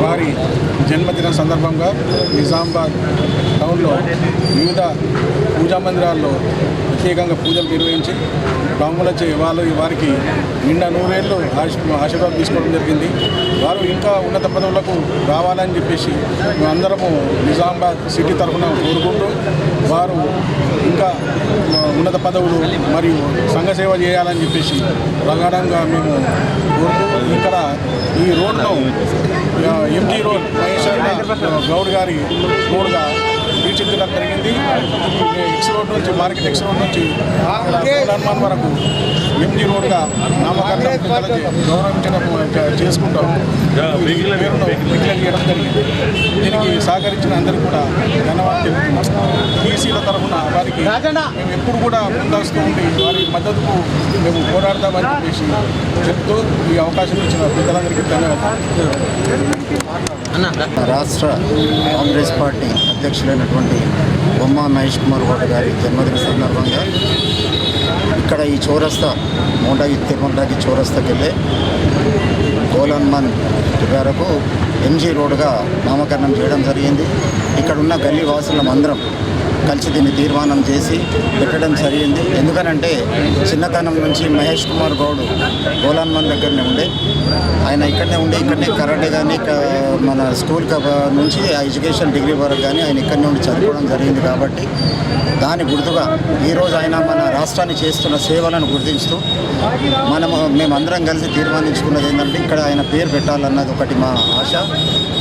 వారి జన్మదిన సందర్భంగా నిజామాబాద్ టౌన్లో వివిధ పూజా మందిరాల్లో ప్రత్యేకంగా పూజలు నిర్వహించి బ్రాహ్మణులచే వారికి నిండా నూరేళ్ళు ఆశీర్వాదం తీసుకోవడం జరిగింది. వారు ఇంకా ఉన్నత పదవులకు రావాలని చెప్పేసి మేమందరము నిజామాబాద్ సిటీ తరఫున కోరుకుంటూ వారు ఇంకా ఉన్నత పదవులు మరియు సంఘ సేవ చేయాలని చెప్పేసి ప్రగాఢంగా మేము కోరుతూ ఇక్కడ ఈ రోడ్ను ఎంజీ రోడ్ మహేశ్వర గౌడ్ గారి రోడ్గా తీర్చిదిద్దడం జరిగింది. ఎక్స్ రోడ్ నుంచి మార్కెట్ ఎక్స్ రోడ్ నుంచి హనుమాన్ వరకు ఎంజీ రోడ్గా నామకరణం గౌరవించడం చేసుకుంటాం పేరును డిక్లేర్ చేయడం జరిగింది. దీనికి సహకరించిన అందరికీ కూడా ధన్యవాదాలు తెలుపుతున్నాం. బీసీల తరఫున వారికి మేము ఎప్పుడు కూడా ముందస్తూ ఉండి వారి మద్దతుకు మేము పోరాడతామని చెప్పేసి చెప్తూ ఈ అవకాశం ఇచ్చిన పెద్దలందరికీ ధన్యవాదాలు. రాష్ట్ర కాంగ్రెస్ పార్టీ అధ్యక్షులైనటువంటి బొమ్మ మహేష్ కుమార్ గౌడ్ గారి జన్మదిన సందర్భంగా ఇక్కడ ఈ చౌరస్తా తిరుమలకి చౌరస్తాకి వెళ్ళే గోలన్మన్ వరకు ఎంజీ రోడ్గా నామకరణం చేయడం జరిగింది. ఇక్కడున్న గల్లీ వాసులం అందరం కలిసి దీన్ని తీర్మానం చేసి పెట్టడం జరిగింది. ఎందుకనంటే చిన్నతనం నుంచి మహేష్ కుమార్ గౌడ్ గోలన్మన్ దగ్గరనే ఉండే, ఆయన ఇక్కడనే ఉండే ఇక్కడనే కరాటే కానీ మన స్కూల్ నుంచి ఎడ్యుకేషన్ డిగ్రీ వరకు కానీ ఆయన ఇక్కడనే ఉండి చదువుకోవడం జరిగింది. కాబట్టి దాని గుర్తుగా ఈరోజు ఆయన మన రాష్ట్రాన్ని చేస్తున్న సేవలను గుర్తిస్తూ మేమందరం కలిసి తీర్మానించుకున్నది ఏంటంటే ఇక్కడ ఆయన పేరు పెట్టాలన్నది ఒకటి మా ఆశ.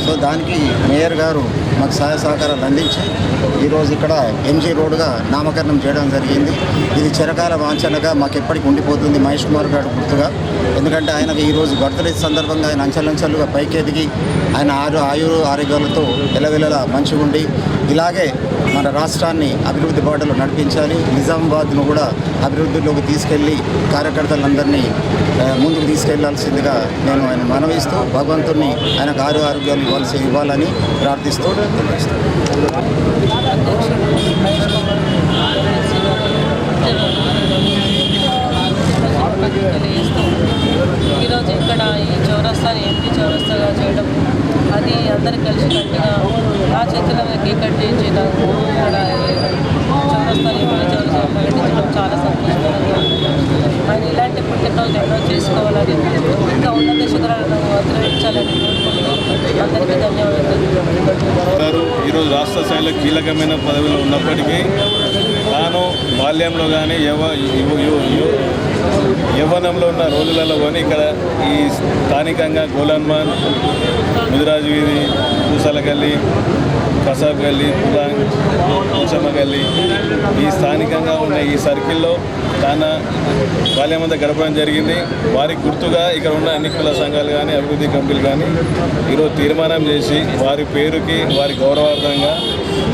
సో దానికి మేయర్ గారు మాకు సహాయ సహకారాలు అందించి ఈరోజు ఇక్కడ ఎంజీ రోడ్గా నామకరణం చేయడం జరిగింది. ఇది చిరకాల వాంఛనగా మాకు ఎప్పటికి ఉండిపోతుంది మహేష్ కుమార్ గారు గుర్తుగా. ఎందుకంటే ఆయనకు ఈరోజు బర్త్డే సందర్భంగా ఆయన అంచెలంచెలుగా పైకి ఎదిగి ఆయన ఆరోగ్యాలతో ఎలవెలలా మంచిగా ఉండి ఇలాగే మన రాష్ట్రాన్ని అభివృద్ధి బాటలో నడిపించాలి. నిజామాబాద్ను కూడా అభివృద్ధిలోకి తీసుకెళ్ళి కార్యకర్తలందరినీ ముందుకు తీసుకెళ్లాల్సిందిగా నేను ఆయన మనవిస్తూ భగవంతుని ఆయనకు ఆరోగ్యాలు ఇవ్వాలని ప్రార్థిస్తూ ఈరోజు ఇక్కడ ఈ చౌరస్తాని ఎంపీ చౌరస్తాగా చేయడం అది అందరూ కలిసి కట్టిగా ఆ చేతుల కేక్ కట్టించి ఇక్కడ చౌరస్తాని ఎంపీ చౌరస్తా ప్రకటించడం చాలా సంతోషకరంగా ఉంది. ఆయన ఇలాంటి పుట్టినరోజు ఎన్నో చేసుకోవాలని ఇంకా ఉన్నత శిఖరాలను అధిరోహించాలని కోరుకుంటూ అందరికీ ధన్యవాదాలు. ఈరోజు రాష్ట్ర స్థాయిలో కీలకమైన పదవిలో ఉన్నప్పటికీ తాను బాల్యంలో కానీ యవ్వనంలో ఉన్న రోజులలో కానీ ఇక్కడ ఈ స్థానికంగా గోలన్మన్, ముదిరాజు వీధి, పూసల గల్లి, కసాబ్ గల్లి, పులాంగ్, పోచమ్మ గల్లి ఈ స్థానికంగా ఉన్న ఈ సర్కిల్లో తన బాల్యమంతా గడపడం జరిగింది. వారికి గుర్తుగా ఇక్కడ ఉన్న అన్ని కుల సంఘాలు కానీ అభివృద్ధి కమిటీలు కానీ ఈరోజు తీర్మానం చేసి వారి పేరుకి వారి గౌరవార్థంగా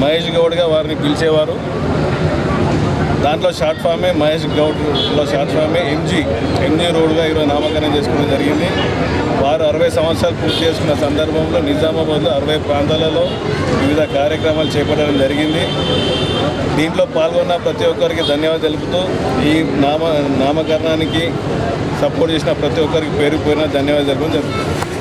మహేష్ గౌడ్గా వారిని పిలిచేవారు. దాంట్లో షార్ట్ ఫామే మహేష్ గౌడ్లో షార్ట్ ఫామే ఎంజీ రోడ్గా ఈరోజు నామకరణం చేసుకోవడం జరిగింది. వారు 60 సంవత్సరాలు పూర్తి చేసుకున్న సందర్భంలో నిజామాబాద్లో 60 ప్రాంతాలలో వివిధ కార్యక్రమాలు చేపట్టడం జరిగింది. దీంట్లో పాల్గొన్న ప్రతి ఒక్కరికి ధన్యవాదాలు తెలుపుతూ ఈ నామకరణానికి సపోర్ట్ చేసిన ప్రతి ఒక్కరికి పేరు ధన్యవాదాలు తెలుపుతూ జరుగుతుంది.